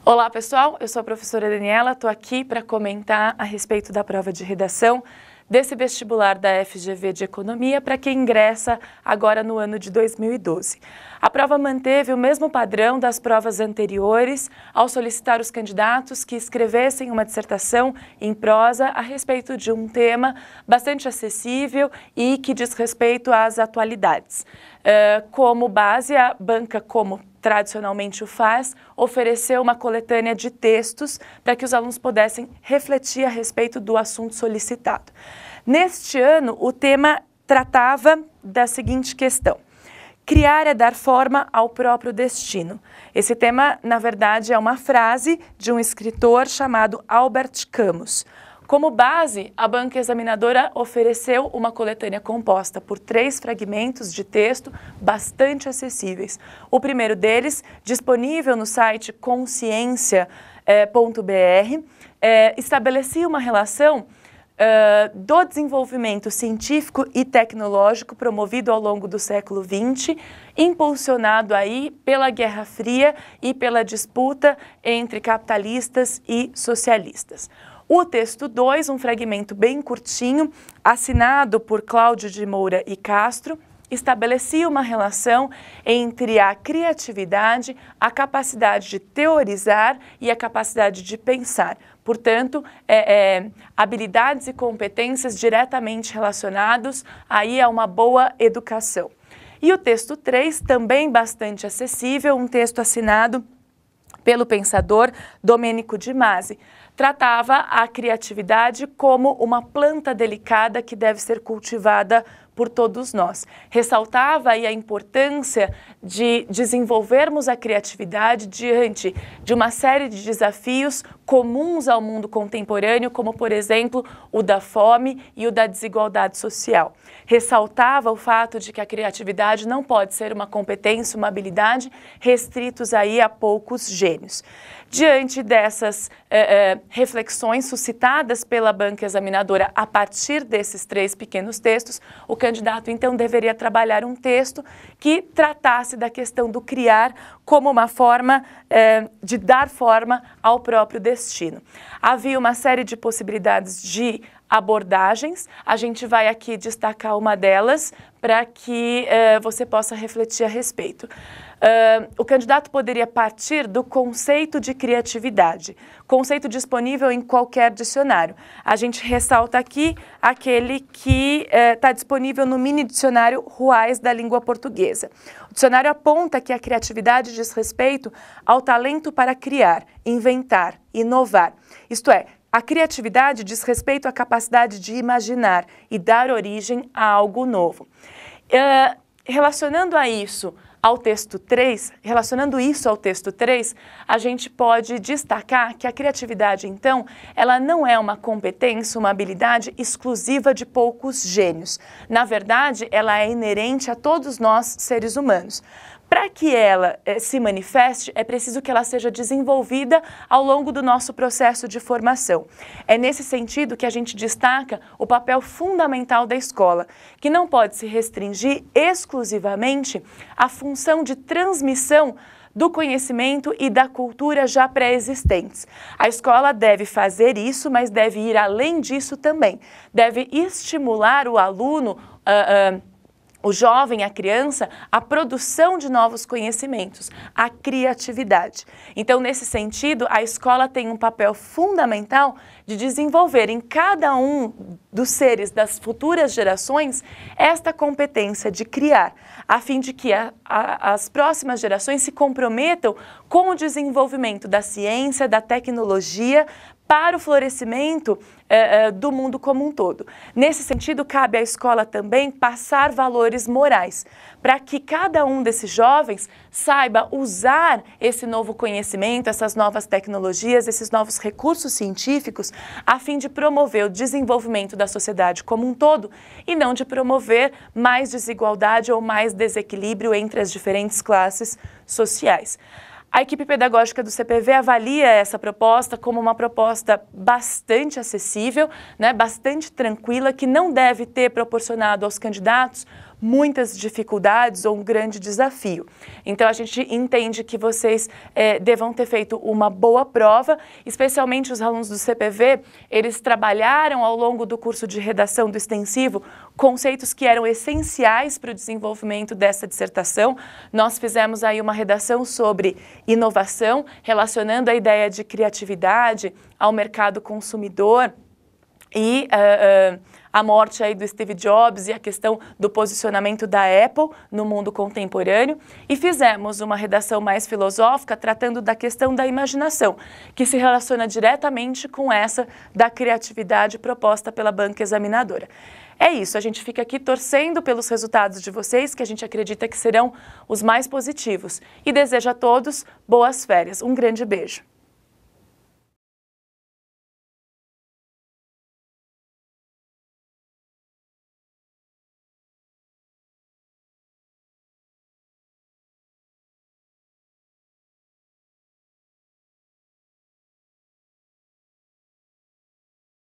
Olá pessoal, eu sou a professora Daniela, estou aqui para comentar a respeito da prova de redação desse vestibular da FGV de Economia para quem ingressa agora no ano de 2012. A prova manteve o mesmo padrão das provas anteriores ao solicitar os candidatos que escrevessem uma dissertação em prosa a respeito de um tema bastante acessível e que diz respeito às atualidades. Como base, a banca, como tradicionalmente o faz, ofereceu uma coletânea de textos para que os alunos pudessem refletir a respeito do assunto solicitado. Neste ano, o tema tratava da seguinte questão: criar é dar forma ao próprio destino. Esse tema, na verdade, é uma frase de um escritor chamado Albert Camus. Como base, a banca examinadora ofereceu uma coletânea composta por 3 fragmentos de texto bastante acessíveis. O primeiro deles, disponível no site consciência.br, estabelecia uma relação do desenvolvimento científico e tecnológico promovido ao longo do século XX, impulsionado aí pela Guerra Fria e pela disputa entre capitalistas e socialistas. O texto 2, um fragmento bem curtinho, assinado por Cláudio de Moura e Castro, estabelecia uma relação entre a criatividade, a capacidade de teorizar e a capacidade de pensar. Portanto, habilidades e competências diretamente relacionados aí a uma boa educação. E o texto 3, também bastante acessível, um texto assinado pelo pensador Domenico de Masi, tratava a criatividade como uma planta delicada que deve ser cultivada por todos nós. Ressaltava aí a importância de desenvolvermos a criatividade diante de uma série de desafios comuns ao mundo contemporâneo, como, por exemplo, o da fome e o da desigualdade social. Ressaltava o fato de que a criatividade não pode ser uma competência, uma habilidade restritos aí a poucos gênios. Diante dessas reflexões suscitadas pela banca examinadora a partir desses 3 pequenos textos, o candidato então deveria trabalhar um texto que tratasse da questão do criar como uma forma de dar forma ao próprio destino. Havia uma série de possibilidades de abordagens, a gente vai aqui destacar uma delas para que você possa refletir a respeito. O candidato poderia partir do conceito de criatividade, conceito disponível em qualquer dicionário. A gente ressalta aqui aquele que está disponível no mini dicionário Ruais da língua portuguesa. O dicionário aponta que a criatividade diz respeito ao talento para criar, inventar, inovar. Isto é, a criatividade diz respeito à capacidade de imaginar e dar origem a algo novo. Relacionando isso ao texto 3, a gente pode destacar que a criatividade, então, ela não é uma competência, uma habilidade exclusiva de poucos gênios. Na verdade, ela é inerente a todos nós, seres humanos. Para que ela se manifeste, é preciso que ela seja desenvolvida ao longo do nosso processo de formação. É nesse sentido que a gente destaca o papel fundamental da escola, que não pode se restringir exclusivamente à função de transmissão do conhecimento e da cultura já pré-existentes. A escola deve fazer isso, mas deve ir além disso também. Deve estimular o aluno, o jovem, a criança, a produção de novos conhecimentos, a criatividade. Então, nesse sentido, a escola tem um papel fundamental de desenvolver em cada um dos seres das futuras gerações esta competência de criar, a fim de que as próximas gerações se comprometam com o desenvolvimento da ciência, da tecnologia, para o florescimento do mundo como um todo. Nesse sentido, cabe à escola também passar valores morais, para que cada um desses jovens saiba usar esse novo conhecimento, essas novas tecnologias, esses novos recursos científicos, a fim de promover o desenvolvimento da sociedade como um todo e não de promover mais desigualdade ou mais desequilíbrio entre as diferentes classes sociais. A equipe pedagógica do CPV avalia essa proposta como uma proposta bastante acessível, bastante tranquila, que não deve ter proporcionado aos candidatos muitas dificuldades ou um grande desafio. Então a gente entende que vocês devam ter feito uma boa prova, especialmente os alunos do CPV, eles trabalharam ao longo do curso de redação do extensivo conceitos que eram essenciais para o desenvolvimento dessa dissertação. Nós fizemos aí uma redação sobre inovação, relacionando a ideia de criatividade ao mercado consumidor e a morte aí do Steve Jobs e a questão do posicionamento da Apple no mundo contemporâneo, e fizemos uma redação mais filosófica tratando da questão da imaginação, que se relaciona diretamente com essa da criatividade proposta pela banca examinadora. É isso, a gente fica aqui torcendo pelos resultados de vocês, que a gente acredita que serão os mais positivos, e desejo a todos boas férias. Um grande beijo.